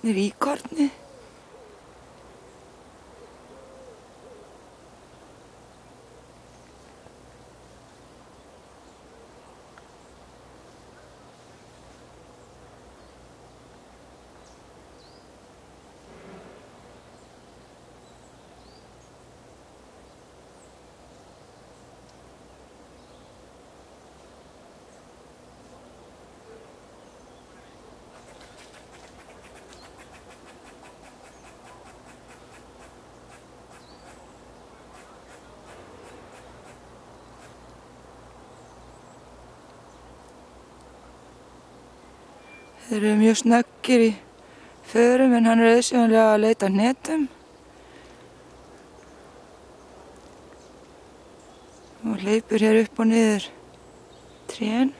Þarna íkornið. Þeir eru mjög snöggir í förum en hann er auðsjáanlega að leita að hnetum. Og hleypur hér upp og niður trén.